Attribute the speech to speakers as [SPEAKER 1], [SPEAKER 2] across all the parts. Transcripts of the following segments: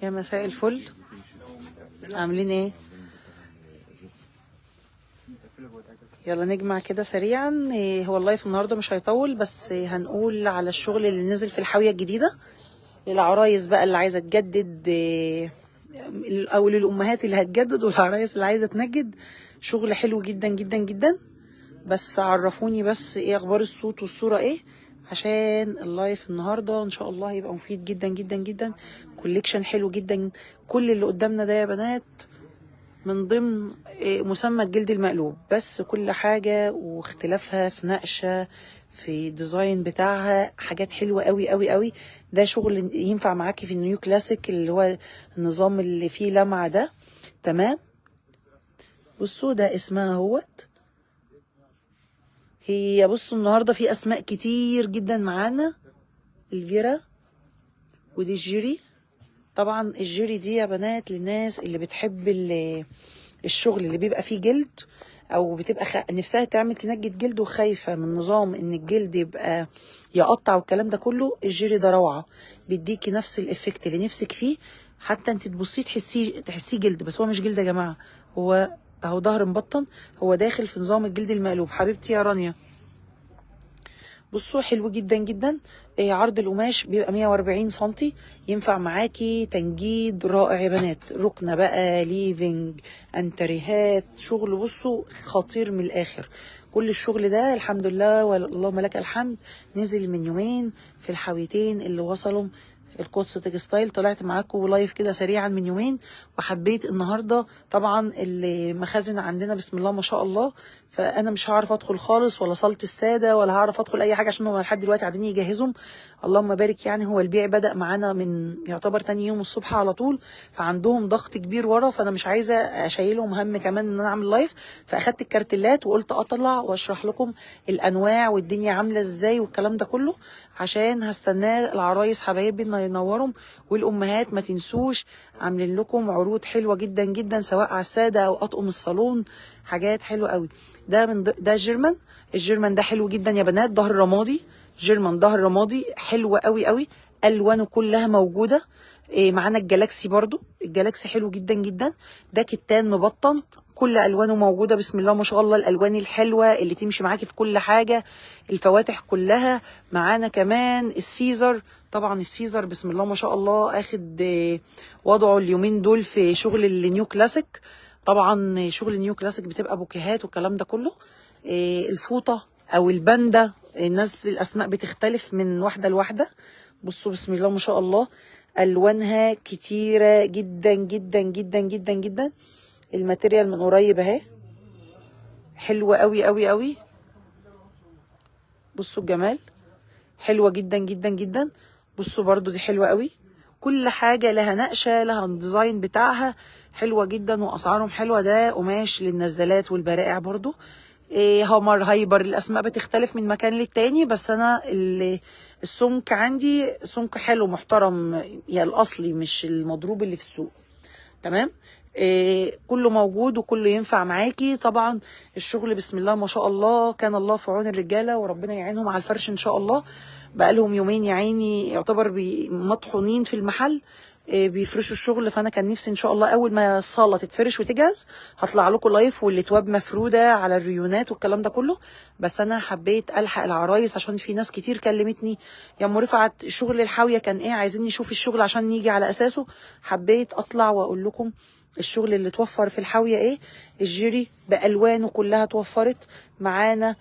[SPEAKER 1] يا مساء الفل، عاملين ايه؟ يلا نجمع كده سريعا. هو اللايف النهارده مش هيطول، بس هنقول على الشغل اللي نزل في الحاوية الجديدة. العرايس بقى اللي عايزة تجدد، او للأمهات اللي هتجدد والعرايس اللي عايزة تنجد. شغل حلو جدا جدا جدا. بس عرفوني بس ايه اخبار الصوت والصورة ايه، عشان اللايف النهارده ان شاء الله هيبقى مفيد جدا جدا جدا. كوليكشن حلو جدا. كل اللي قدامنا ده يا بنات من ضمن مسمى الجلد المقلوب، بس كل حاجة واختلافها في نقشة، في ديزاين بتاعها، حاجات حلوة قوي قوي قوي. ده شغل ينفع معاكي في النيو كلاسيك اللي هو النظام اللي فيه لمعة ده. تمام. بصوا ده اسمها هوت. هي بصوا النهاردة في اسماء كتير جدا معانا. الفيرا، ودي الجيري. طبعا الجيري دي يا بنات للناس اللي بتحب الشغل اللي بيبقى فيه جلد، او بتبقى نفسها تعمل تنجد جلد وخايفه من نظام ان الجلد يبقى يقطع والكلام ده كله. الجيري ده روعه، بيديكي نفس الافكت اللي نفسك فيه. حتى انت تبصيه تحسيه جلد، بس هو مش جلد يا جماعه. هو اهو ظهر مبطن، هو داخل في نظام الجلد المقلوب. حبيبتي يا رانيا، بصوا حلو جدا جدا. عرض القماش بيبقى 140 سنتي، ينفع معاكي تنجيد رائع يا بنات. ركنه بقى، ليفينج، انتريهات، شغل بصوا خطير من الاخر. كل الشغل ده الحمد لله واللهم لك الحمد نزل من يومين في الحاويتين اللي وصلوا القدس تكستايل. طلعت معاكم لايف كده سريعا من يومين، وحبيت النهارده طبعا المخازن عندنا بسم الله ما شاء الله، فانا مش هعرف ادخل خالص ولا صاله الساده ولا هعرف ادخل اي حاجه، عشان هم لحد دلوقتي قاعدين يجهزهم. اللهم بارك. يعني هو البيع بدأ معانا من يعتبر تاني يوم الصبح على طول، فعندهم ضغط كبير ورا، فانا مش عايزه اشيلهم هم كمان ان انا اعمل لايف. فاخدت الكارتلات وقلت اطلع واشرح لكم الانواع والدنيا عامله ازاي والكلام ده كله، عشان هستناه العرايس حبايبنا ينورهم. والامهات ما تنسوش عاملين لكم عروض حلوه جدا جدا، سواء على الساده او اطقم الصالون. حاجات حلوه قوي. ده ده جيرمان. الجيرمان ده حلو جدا يا بنات، ظهر رمادي. جيرمان ظهر رمادي حلوه قوي قوي، الوانه كلها موجوده. معانا الجالاكسي برضو، الجالاكسي حلو جدا جدا. ده كتان مبطن، كل الوانه موجوده بسم الله ما شاء الله. الالوان الحلوه اللي تمشي معاكي في كل حاجه، الفواتح كلها معانا. كمان السيزر، طبعا السيزر بسم الله ما شاء الله اخد وضعه اليومين دول في شغل النيو كلاسيك. طبعا شغل النيو كلاسيك بتبقى بوكيهات والكلام ده كله. الفوطه او الباندا، الناس الاسماء بتختلف من واحده لواحده. بصوا بسم الله ما شاء الله، الوانها كتيره جدا جدا جدا جدا جدا. الماتيريال من قريب اهي، حلوه قوي قوي قوي. بصوا الجمال، حلوه جدا جدا جدا. بصوا برضو دي حلوه قوي. كل حاجه لها نقشه، لها الديزاين بتاعها، حلوه جدا واسعارهم حلوه. ده قماش للنزلات والبرائع برضو. هامر، هايبر، الاسماء بتختلف من مكان للتاني، بس انا السمك عندي سمك حلو محترم، يعني الاصلي مش المضروب اللي في السوق. تمام. كله موجود وكله ينفع معاكي. طبعا الشغل بسم الله ما شاء الله، كان الله في عون الرجاله وربنا يعينهم على الفرش ان شاء الله. بقالهم يومين يا عيني يعتبر مطحونين في المحل، بيفرشوا الشغل. فانا كان نفسي ان شاء الله اول ما الصاله تتفرش وتجهز هطلع لكم لايف والاتواب مفروده على الريونات والكلام ده كله. بس انا حبيت الحق العرايس عشان في ناس كتير كلمتني يا ام رفعت شغل الحاويه كان ايه، عايزين نشوف الشغل عشان نيجي على اساسه. حبيت اطلع واقول لكم الشغل اللي توفر في الحاويه ايه. الجيري بالوانه كلها توفرت معانا.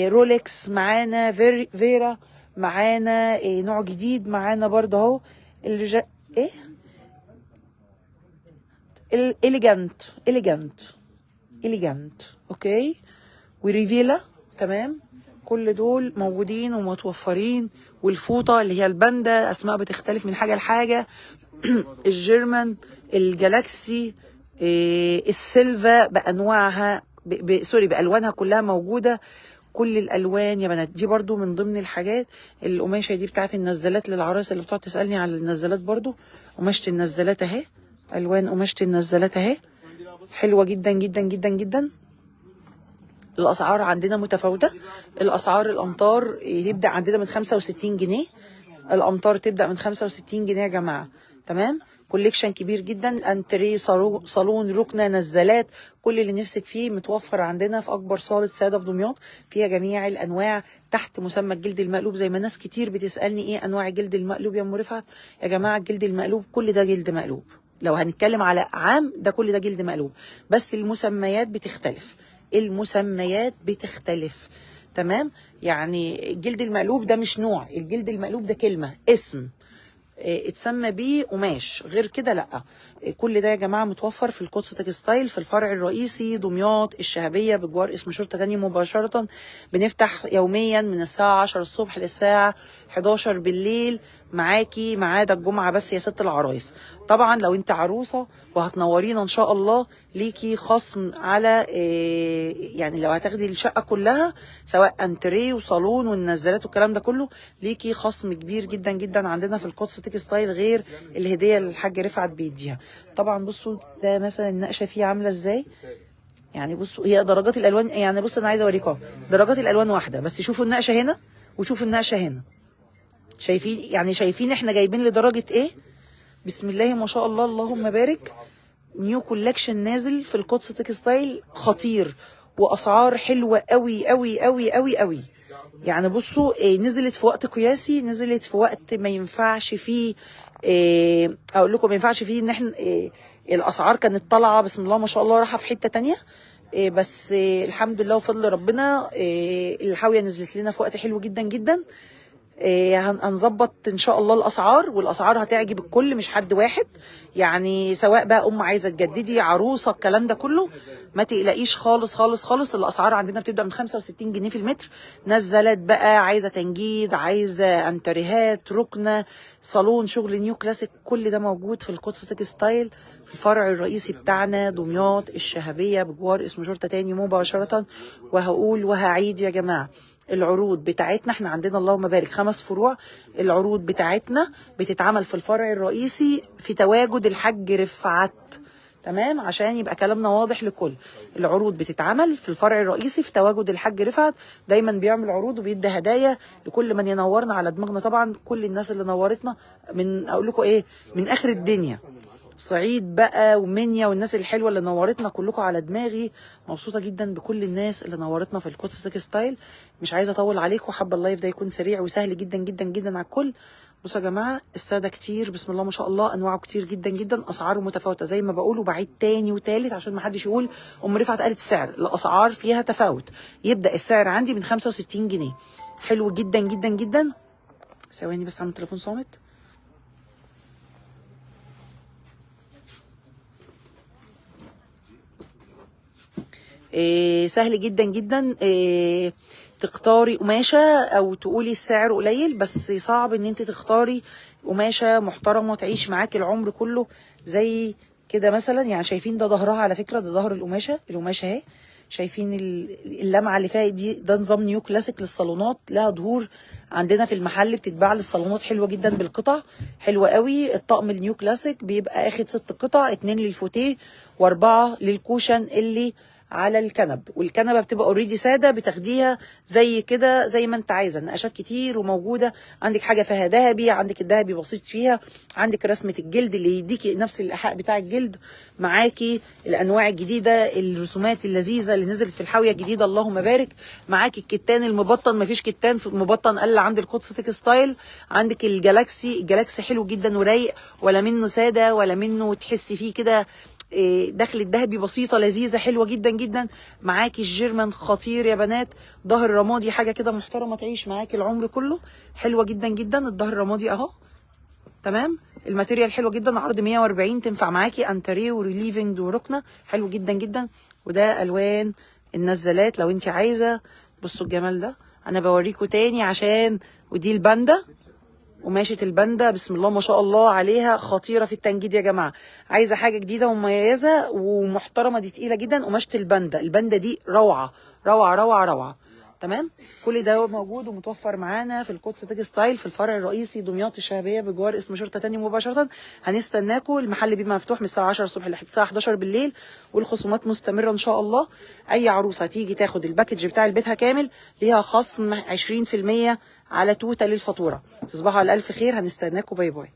[SPEAKER 1] رولكس معانا، فيرا معانا. نوع جديد معانا برضه اهو. ايه، اليجانت، اليجانت، اليجانت. اوكي. وريفيلا. تمام. كل دول موجودين ومتوفرين. والفوطه اللي هي الباندا، اسماء بتختلف من حاجه لحاجه. الجيرمان، الجالاكسي، السيلفا بانواعها، سوري بالوانها كلها موجوده. كل الالوان يا بنات. دي برضو من ضمن الحاجات. القماشه دي بتاعت النزلات للعرايس اللي بتقعد تسالني على النزلات برضو. قماشه النزلات اهي، الوان قماشه النزلات اهي، حلوه جدا جدا جدا جدا. الاسعار عندنا متفاوته. الاسعار الامتار يبدا عندنا من 65 جنيه. الامتار تبدا من 65 جنيه يا جماعه. تمام. كوليكشن كبير جدا، انتريه، صالون، ركنه، نزالات، كل اللي نفسك فيه متوفر عندنا في اكبر صاله ساده في دمياط، فيها جميع الانواع تحت مسمى الجلد المقلوب. زي ما ناس كتير بتسالني ايه انواع الجلد المقلوب يا ام رفعت، يا جماعه الجلد المقلوب كل ده جلد مقلوب. لو هنتكلم على عام ده كل ده جلد مقلوب، بس المسميات بتختلف، المسميات بتختلف. تمام؟ يعني الجلد المقلوب ده مش نوع، الجلد المقلوب ده كلمة، اسم اتسمى بيه قماش، غير كده لا. كل ده يا جماعه متوفر في القدس تكستايل في الفرع الرئيسي دمياط الشهبيه بجوار اسم شرطه تاني مباشره. بنفتح يوميا من الساعه 10 الصبح للساعه 11 بالليل. معاكي ميعاد الجمعه بس يا ست العرايس. طبعا لو انت عروسه وهتنورينا ان شاء الله ليكي خصم على يعني لو هتاخدي الشقه كلها سواء انتريه وصالون والنزالات والكلام ده كله، ليكي خصم كبير جدا جدا عندنا في القدس تكستايل غير الهديه اللي الحاج رفعت بيديها. طبعا بصوا ده مثلا النقشه فيه عامله ازاي، يعني بصوا هي درجات الالوان، يعني بص انا عايزه اوريكم درجات الالوان واحده، بس شوفوا النقشه هنا وشوفوا النقشه هنا، شايفين يعني شايفين احنا جايبين لدرجه ايه؟ بسم الله ما شاء الله اللهم بارك. نيو كولكشن نازل في القدس تكستايل خطير، واسعار حلوه قوي قوي قوي قوي قوي. يعني بصوا نزلت في وقت قياسي، نزلت في وقت ما ينفعش فيه اقول لكم ما ينفعش فيه ان احنا الاسعار كانت طالعه بسم الله ما شاء الله رايحه في حته تانية. بس الحمد لله وفضل ربنا الحاويه نزلت لنا في وقت حلو جدا جدا. هنظبط ان شاء الله الاسعار، والاسعار هتعجب الكل مش حد واحد. يعني سواء بقى عايزه تجددي، عروسه، الكلام ده كله ما تقلقيش خالص خالص خالص. الاسعار عندنا بتبدا من 65 جنيه في المتر. نزلت بقى، عايزه تنجيد، عايزه انتريهات، ركنه، صالون، شغل نيو كلاسيك، كل ده موجود في القدس تكستايل في الفرع الرئيسي بتاعنا دمياط الشهبيه بجوار اسم شرطه تاني مباشره. وهقول وهعيد يا جماعه، العروض بتاعتنا احنا عندنا اللهم بارك 5 فروع. العروض بتاعتنا بتتعمل في الفرع الرئيسي في تواجد الحاج رفعت. تمام؟ عشان يبقى كلامنا واضح لكل. العروض بتتعمل في الفرع الرئيسي في تواجد الحاج رفعت، دايما بيعمل عروض وبيدي هدايا لكل من ينورنا على دماغنا. طبعا كل الناس اللي نورتنا من اقول لكم ايه من اخر الدنيا، صعيد بقى ومنيا والناس الحلوه اللي نورتنا كلكم على دماغي. مبسوطه جدا بكل الناس اللي نورتنا في القدس تكستايل. مش عايزه اطول عليكم، حابه اللايف ده يكون سريع وسهل جدا جدا جدا على الكل. بصوا يا جماعه الساده كتير بسم الله ما شاء الله، انواعه كتير جدا جدا، اسعاره متفاوته زي ما بقول وبعيد تاني وتالت عشان ما حدش يقول ام رفعت قالت السعر. الاسعار فيها تفاوت. يبدا السعر عندي من 65 جنيه. حلو جدا جدا جدا. ثواني بس اعمل تليفون صامت. سهل جدا جدا تختاري قماشه او تقولي السعر قليل، بس صعب ان انت تختاري قماشه محترمه تعيش معاكي العمر كله زي كده مثلا. يعني شايفين ده ظهرها على فكره، ده ظهر القماشه اهي. شايفين اللمعه اللي فيها دي، ده نظام نيو كلاسيك للصالونات، لها ظهور عندنا في المحل بتتباع للصالونات، حلوه جدا بالقطع، حلوه قوي. الطقم النيو كلاسيك بيبقى اخد 6 قطع، 2 للفوتيه و4 للكوشن اللي على الكنب. والكنبه بتبقى اوريدي ساده، بتاخديها زي كده زي ما انت عايزه. نقشات كتير وموجوده عندك، حاجه فيها ذهبي، عندك الذهبي بسيط فيها، عندك رسمه الجلد اللي يديكي نفس الايحاء بتاع الجلد. معاكي الانواع الجديده، الرسومات اللذيذه اللي نزلت في الحاويه الجديده اللهم بارك. معاكي الكتان المبطن، مفيش كتان مبطن الا عند القدس تكستايل. عندك الجلاكسي حلو جدا ورايق، ولا منه ساده ولا منه تحسي فيه كده دخل الذهبي، بسيطه لذيذه حلوه جدا جدا. معاكي الجيرمان خطير يا بنات، ظهر رمادي حاجه كده محترمه تعيش معاكي العمر كله، حلوه جدا جدا. الظهر الرمادي اهو تمام. الماتيريال حلوه جدا، عرض 140 تنفع معاكي انتريه وريليفنج وركنه، حلو جدا جدا. وده الوان النزلات لو انت عايزه. بصوا الجمال ده، انا بوريكم تاني عشان ودي الباندا، قماشة الباندا بسم الله ما شاء الله عليها خطيرة في التنجيد يا جماعة. عايزة حاجة جديدة ومميزة ومحترمة، دي تقيلة جدا. قماشة الباندا دي روعة روعة روعة روعة. تمام؟ كل ده موجود ومتوفر معانا في القدس تكستايل في الفرع الرئيسي دمياط الشهبية بجوار اسم شرطة تاني مباشرة. هنستناكم. المحل بيبقى مفتوح من الساعة 10 الصبح لحد الساعة 11 بالليل، والخصومات مستمرة ان شاء الله. اي عروسة هتيجي تاخد الباكج بتاع بيتها كامل ليها خصم 20% على توتال الفاتورة. تصبحوا على ألف خير، هنستناكم. باي باي.